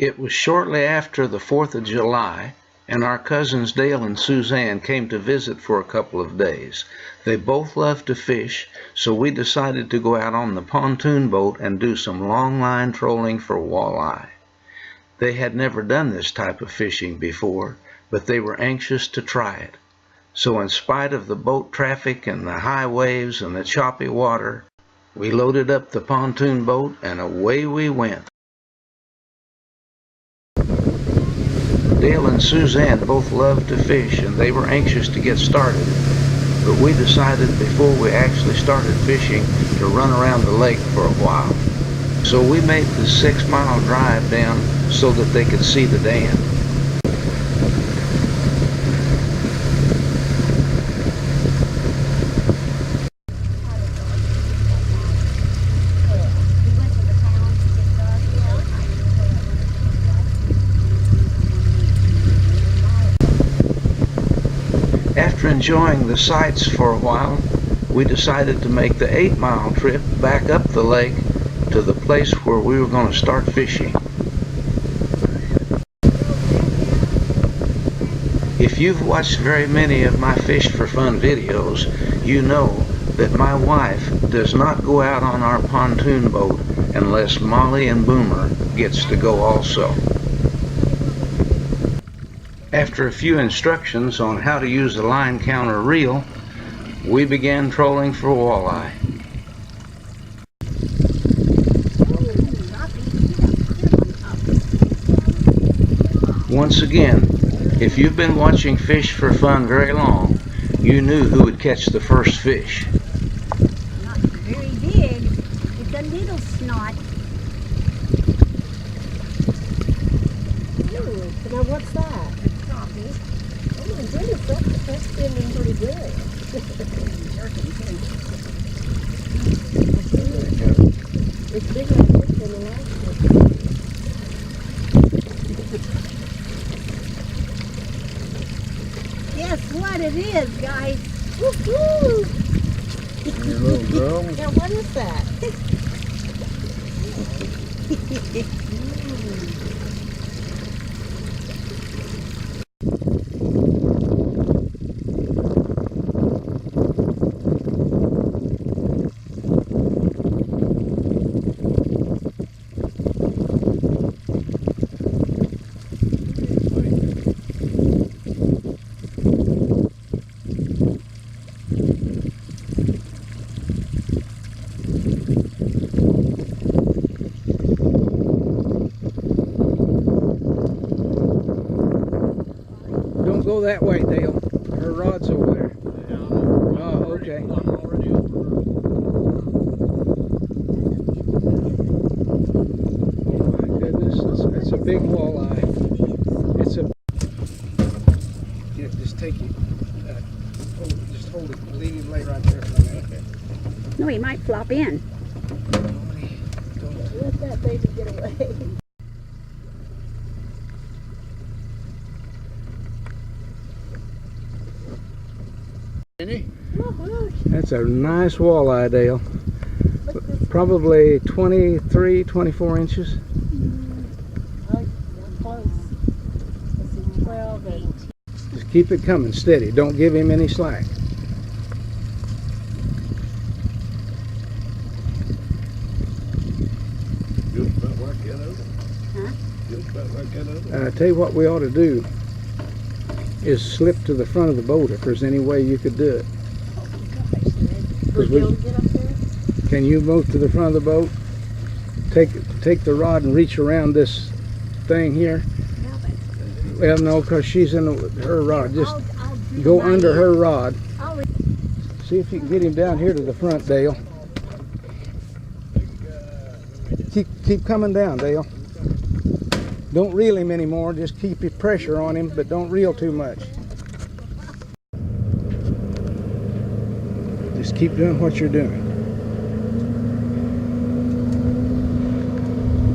It was shortly after the 4th of July, and our cousins Dale and Suzanne came to visit for a couple of days. They both loved to fish, so we decided to go out on the pontoon boat and do some long line trolling for walleye. They had never done this type of fishing before, but they were anxious to try it. So in spite of the boat traffic and the high waves and the choppy water, we loaded up the pontoon boat and away we went. Dale and Suzanne both loved to fish and they were anxious to get started, but we decided before we actually started fishing to run around the lake for a while. So we made the 6-mile drive down so that they could see the dam. After enjoying the sights for a while, we decided to make the 8-mile trip back up the lake to the place where we were going to start fishing. If you've watched very many of my Fish for Fun videos, you know that my wife does not go out on our pontoon boat unless Molly and Boomer gets to go also. After a few instructions on how to use a line counter reel, we began trolling for walleye. Once again, if you've been watching Fish for Fun very long, you knew who would catch the first fish. Not very big. It's a little snot. Ooh, now what's that? Oh my goodness, that's spinning pretty good. It's bigger, I think, than the last one. Guess what it is, guys? Woohoo! Your little girl. Now what is that? Don't go that way, Dale. Her rod's over there. Oh, okay. Oh my goodness, it's a big walleye. It's a... Yeah, just take it. Just hold it. Leave him lay right there for a minute. No, he might flop in. Let that baby get away. That's a nice walleye, Dale. Probably 23, 24 inches. Close. This is 12 and... Just keep it coming steady. Don't give him any slack. Tell you what we ought to do is slip to the front of the boat if there's any way you could do it. For Jill to get up there? Can you move to the front of the boat? Take the rod and reach around this thing here. Well, no, because she's in her rod. Just go under her rod. See if you can get him down here to the front, Dale. Keep coming down, Dale. Don't reel him anymore. Just keep your pressure on him, but don't reel too much. Just keep doing what you're doing.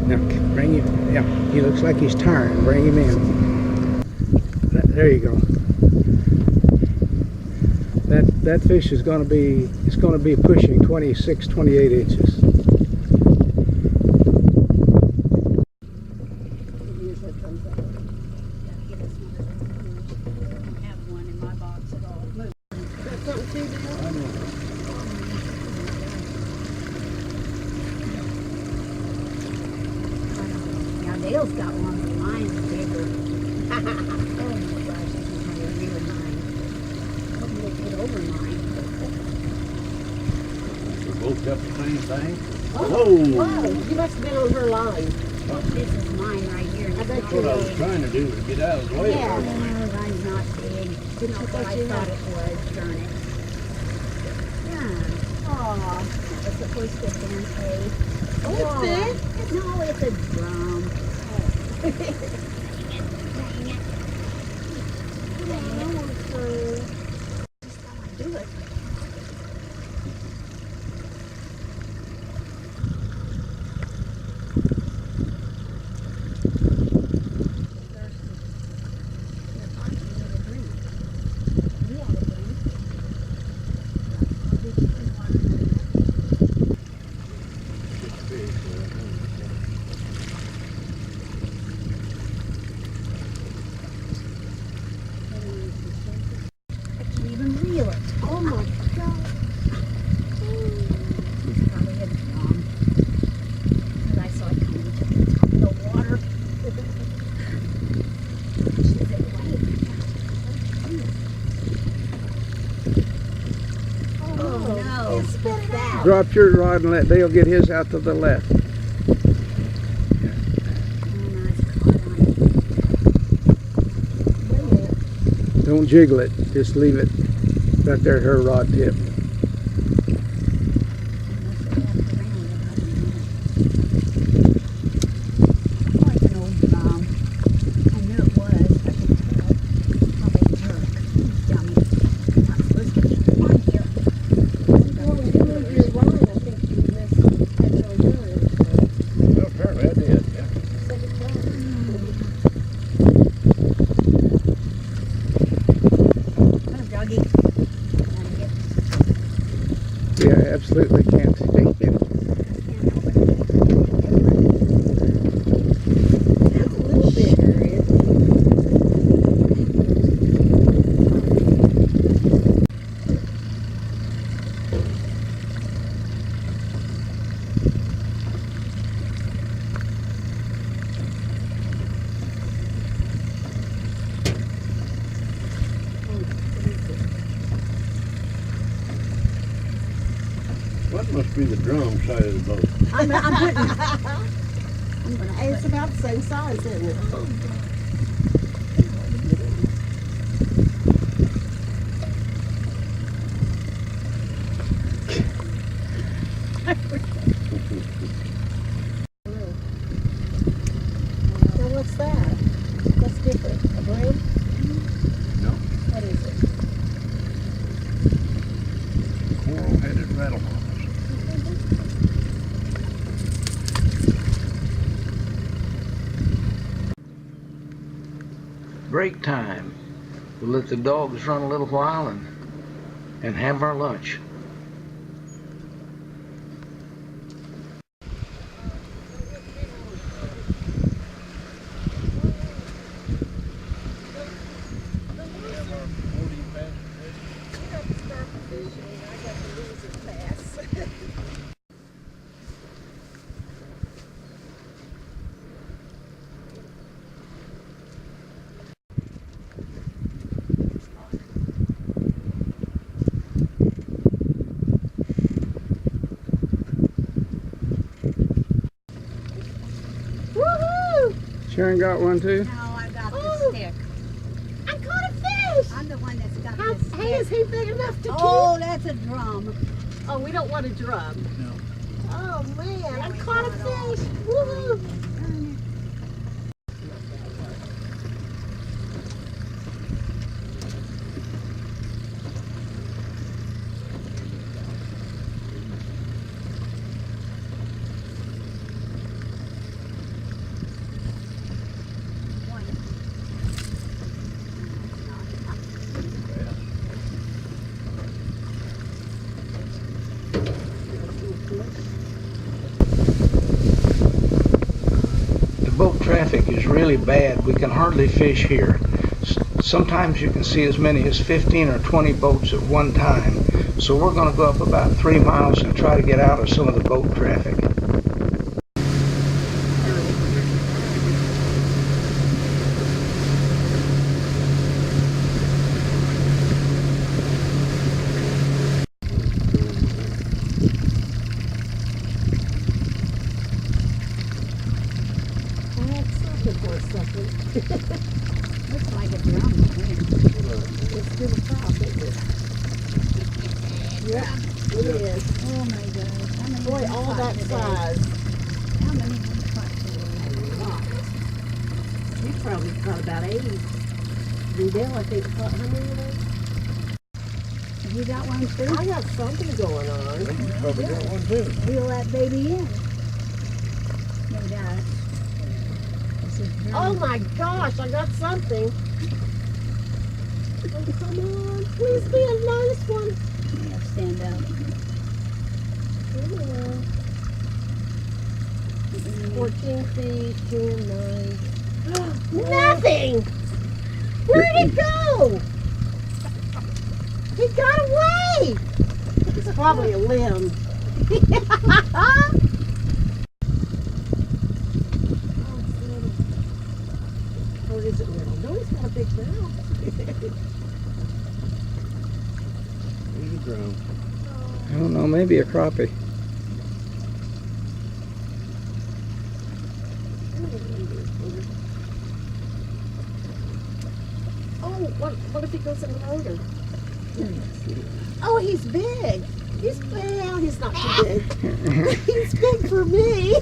Now, bring him. Yeah, he looks like he's tired. Bring him in. There you go. That fish is going to be, it's going to be pushing 26, 28 inches. Bill's got one, but mine's bigger. Oh my gosh, this is nowhere near mine. Hope you don't get over mine. We both got the same thing. Whoa! You must have been on her line. This is mine right here. I bet It's you What I not was big. trying to do was get out of the way. Yeah. of her. No, mine's not big. It's not what I thought it was. Darn it. Yeah. Aw, that was supposed to have been a Walleye. No, it's a drum. Do it. Oh my God. It's probably a drum. Because I saw it coming to the top of the water. She's Oh no. It spit it out. Drop your rod and let Dale get his out to the left. Oh no, it's caught on it. Wait a minute. Don't jiggle it. Just leave it right there at her rod tip. Oh, it's an old drum. I knew it was. I could tell. Oh, they jerk. Dummy. Not supposed to be on here. Well, when you moved your line, I think you missed it on yours. Well, apparently I did, yeah. Second time. Come on, doggy. Gotta get Yeah, absolutely can't take it. That's a little bigger. What must be the drum side of the boat? I'm putting. I'm gonna Hey, it's put. about the same size, isn't it? Now what's that? What's different? A brain? No. What is it? Coral-headed rattlehouse. Break time. We'll let the dogs run a little while and have our lunch. Woohoo! Sharon got one too? No, I got Oh. the stick. I caught a fish! I'm the one that's got How, the stick. hey, is he big enough to Oh, that's a drum. keep? Oh, we don't want a drum. No. Oh man, I we caught a got it. fish! Woohoo! The boat traffic is really bad. We can hardly fish here. Sometimes you can see as many as 15 or 20 boats at one time. So we're going to go up about 3 miles and try to get out of some of the boat traffic. Looks like a drum to me. It's still a crop, isn't it? Yeah, it is. Oh my gosh. How many Boy, have we all caught that today? size. How many have we caught today? You probably caught about 80. Rudell, I think, caught how many of those? Have you got one too? I got something going on. You probably got one too. Reel that baby in. No doubt. This is drum. Oh my gosh, I got something. Oh, come on. Please be a nice one. Yeah, stand up. Come on. 14 feet, 10, 9. Nothing! Where'd it go? He got away! It's probably a limb. Or is it little? No, he's got a big mouth. He's a drum. I don't know, maybe a crappie. Oh, what if he goes in the motor? Oh, he's big. He's not too big. He's big for me.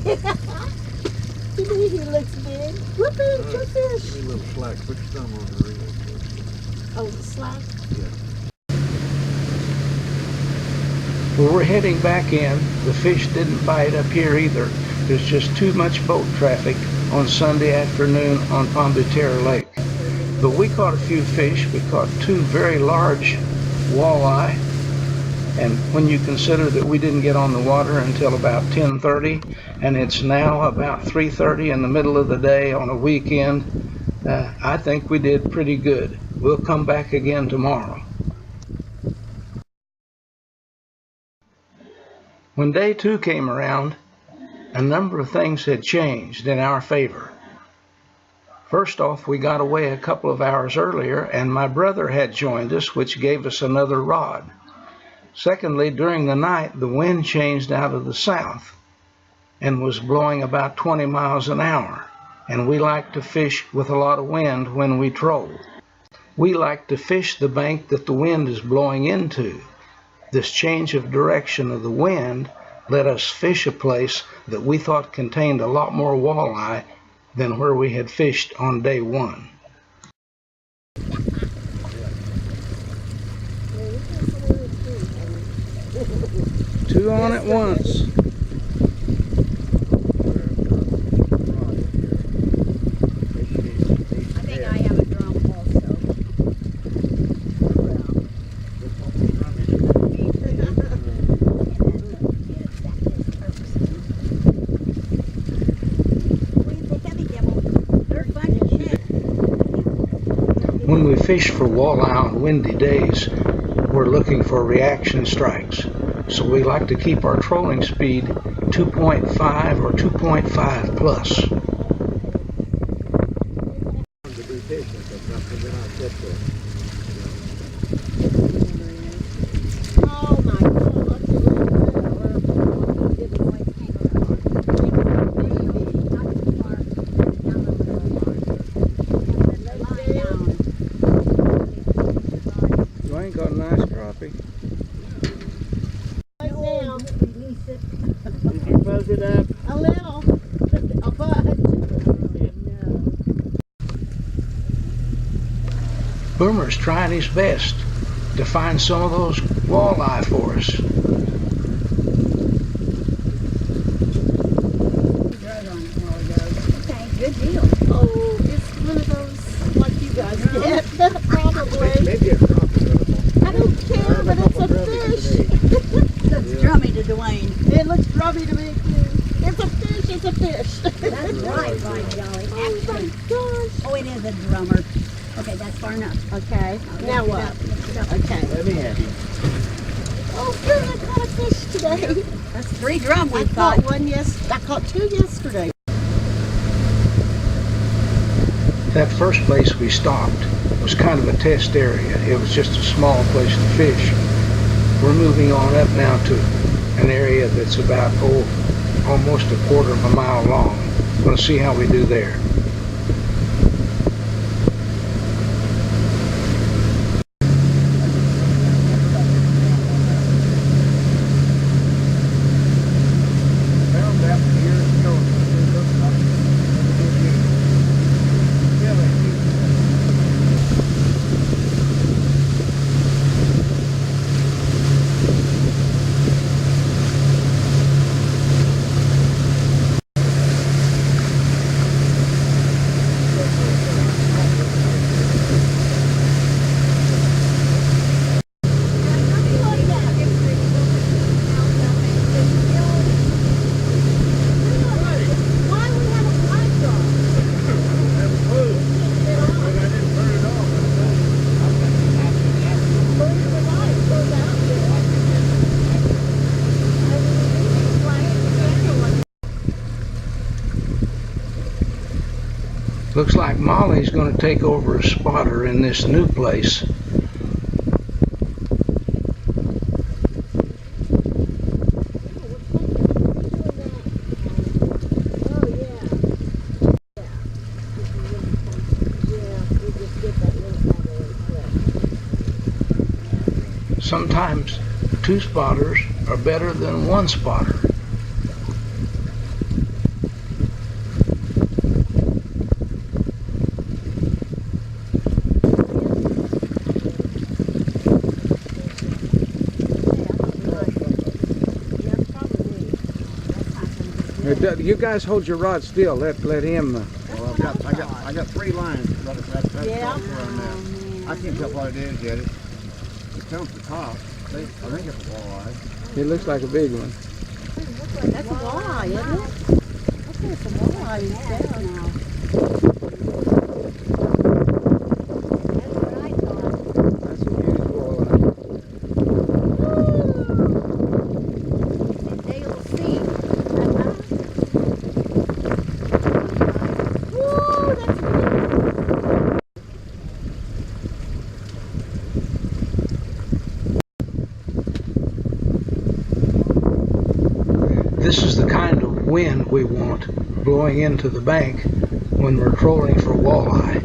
To me, he looks big. Whoopee, two fish. Give me a little slack. Put your thumb on the reel. Oh, the slack. Well, we're heading back in. The fish didn't bite up here either. There's just too much boat traffic on Sunday afternoon on Pomme De Terre Lake. But we caught a few fish. We caught 2 very large walleye. And when you consider that we didn't get on the water until about 10:30, and it's now about 3:30 in the middle of the day on a weekend, I think we did pretty good. We'll come back again tomorrow. When day 2 came around, a number of things had changed in our favor. First off, we got away a couple of hours earlier, and my brother had joined us, which gave us another rod. Secondly, during the night, the wind changed out of the south and was blowing about 20 miles an hour, and we like to fish with a lot of wind when we troll. We like to fish the bank that the wind is blowing into. This change of direction of the wind let us fish a place that we thought contained a lot more walleye than where we had fished on day 1. Two on at once. I think I have a drum also. When we fish for walleye on windy days, we're looking for reaction strikes. So we like to keep our trolling speed 2.5 or 2.5 plus. To be patient or something, then I'll get to it. Oh my Dwayne got a nice crappie. Right now, Release it. Did you buzz it up? a little. A bud. Boomer's trying his best to find some of those walleye for us. Drug on it while ago. Okay, good deal. Oh, it's one of those like you guys get. Probably. Maybe a crappie. I don't care, but it's a fish. Looks drummy to Dwayne. It looks grubby to me too. It's a fish, it's a fish. That's right, by golly. Oh my Actually, gosh. oh, it is a drummer. Okay, that's far enough. Okay, now Lift it what? up, lift it up. Okay. Let me have you. Oh, good, I caught a fish today. That's 3 drum I we've caught caught. one I caught 2 yesterday. That first place we stopped was kind of a test area. It was just a small place to fish. We're moving on up now to an area that's about, almost a quarter of a mile long. We'll see how we do there. Looks like Molly's going to take over a spotter in this new place. Sometimes 2 spotters are better than 1 spotter. You guys hold your rod still. Let him. Well, I got 3 lines. That's Yeah. where I'm at. I can't tell what it is yet. It comes to the top. I think it's a walleye. It looks like a big one. That's a walleye, isn't it? Okay, it's a walleye instead now. That's what I thought. That's a huge walleye. And they'll see. Woo, that's good. This is the kind of wind we want blowing into the bank when we're trolling for walleye.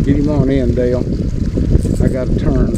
Get him on in, Dale. I got to turn.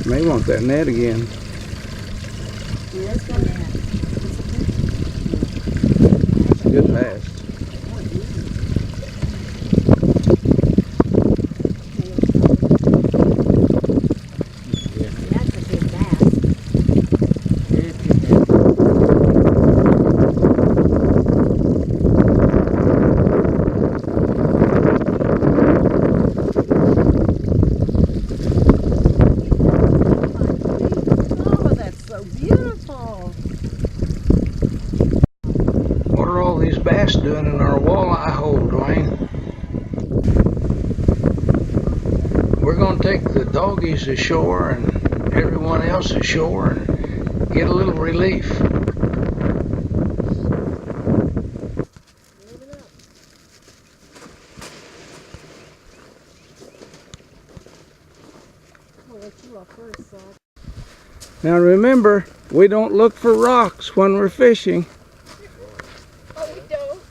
May want that net again. Yeah, it's got that. It's a good bass. That's a big bass. Oh, that's so beautiful. What are all these bass doing in our walleye hole, Dwayne? We're going to take the doggies ashore and everyone else ashore and get a little relief. I'll let you off first, son. Now remember, we don't look for rocks when we're fishing. Oh, we don't.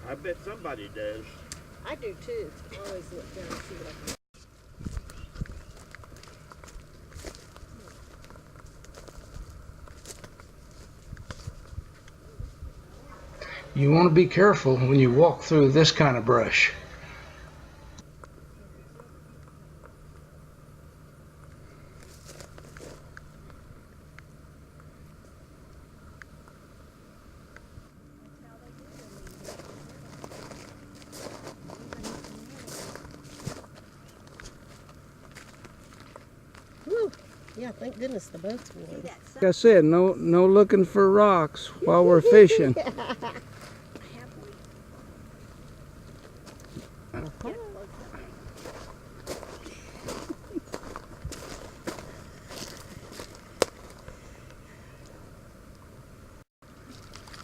I bet somebody does. I do too. I always look down and see what I can. You want to be careful when you walk through this kind of brush. Woo. Yeah, thank goodness the boat's warm. Like I said, no looking for rocks while we're fishing.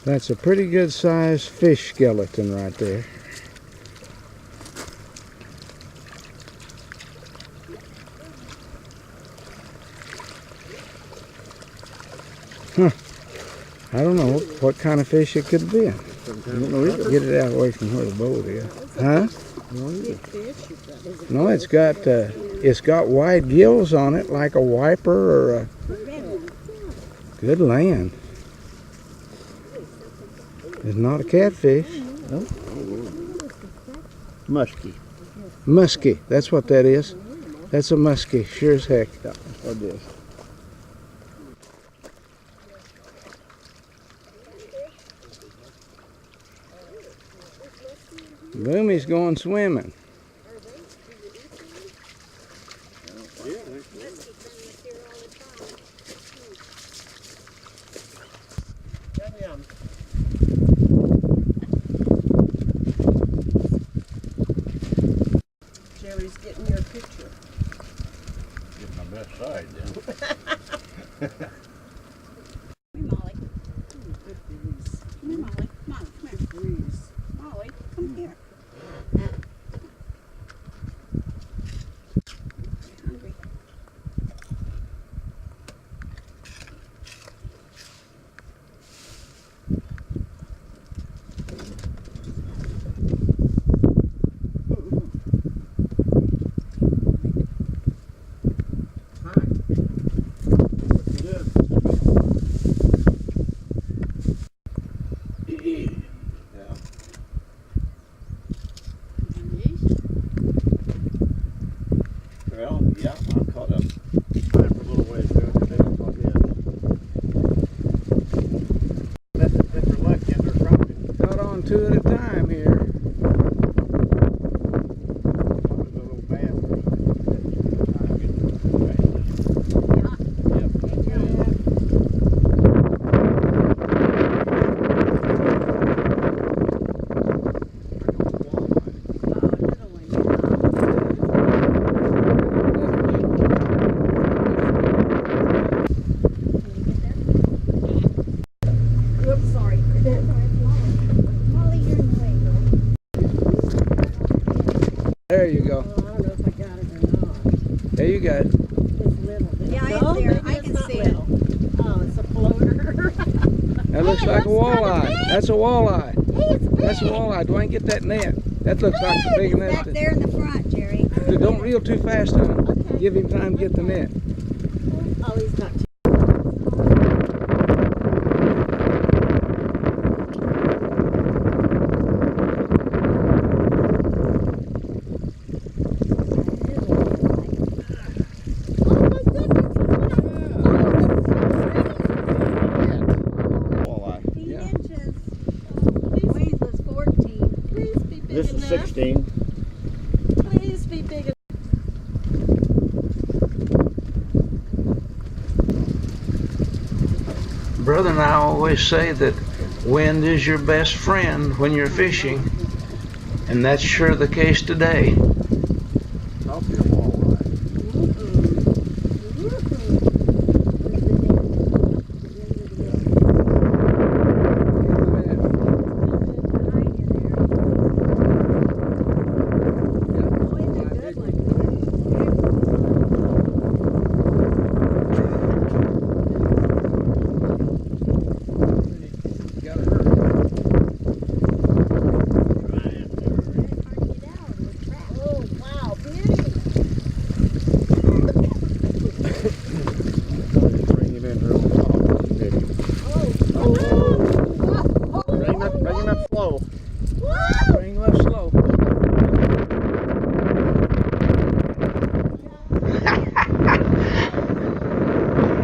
That's a pretty good sized fish skeleton right there. Huh. I don't know what kind of fish it could be. Get it out away from where the boat is. Huh? No, it's got wide gills on it like a wiper or a good land. It's not a catfish. No. Musky. Musky, that's what that is. That's a musky, sure as heck. Yeah, that's what it is. Boomy's going swimming. Jerry's getting your picture. Get my best side then. Come here, Molly. Come here, Molly. Molly, come here. Molly, come here. Hungry. Well, yeah, I caught up. For a little ways ago, but they don't caught yet. If they're lucky, they're probably Got on two at a time here. a little bad. Oops, sorry. Molly, you're in the way. There you go. I don't know if I got it or not. There you got it. It's little. Yeah, it's No, there. maybe I it's can not see it. little. Oh, it's a floater. That looks Hey, it like a looks kinda walleye. big. That's a walleye. Hey, it's big. That's a walleye. Dwayne, get that net. That looks like a big It's net. back there in the front, Jerry. Don't reel too fast on him. Okay. Give him time to get the net. Oh, he's not too. Walleye. 15 Yeah. inches. Wayne's was 14. Please be big This is enough. 16. Please be big enough. Brother and I always say that wind is your best friend when you're fishing, and that's sure the case today. I'll be a walleye. Oh, wow, beauty. Bring him in real soft. Bring him up slow. Bring left slow.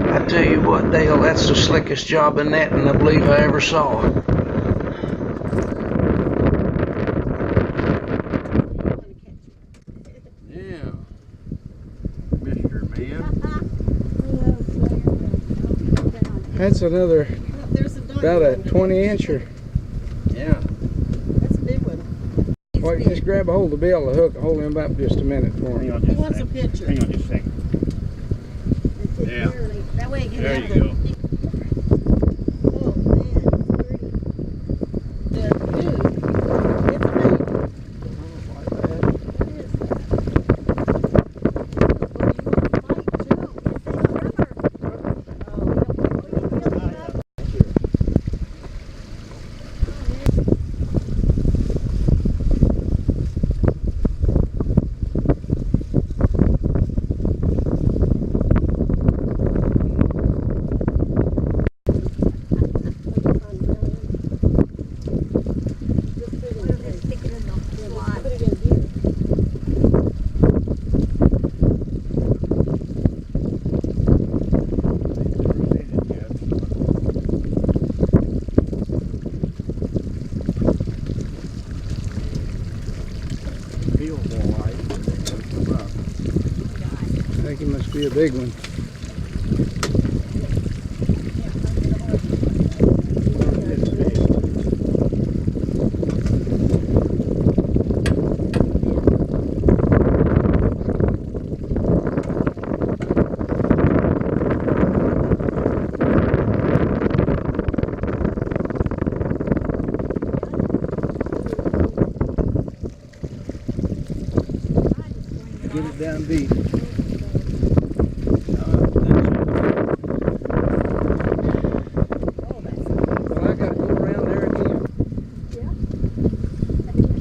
I tell you what, Dale, that's the slickest job of netting I believe I ever saw. Yeah. Mr. Man. That's another, There's a dog. about a 20-incher. Yeah. That's a big one. Wait, just grab a hold of the bill of the hook. Hold him up just a minute for Hang me. on He just a wants a second. picture. Hang on just a second. It's a- Yeah. That way it can There have you the- go. Oh, man, it's pretty. be a big one. Get it down deep. Well, I gotta go around there again.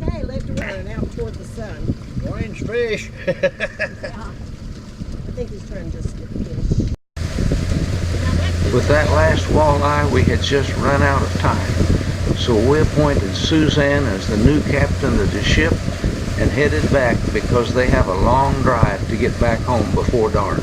Okay, left around out toward the sun. Orange fish. I think he's trying just to fish. With that last walleye, we had just run out of time. So we appointed Suzanne as the new captain of the ship and headed back because they have a long drive to get back home before dark.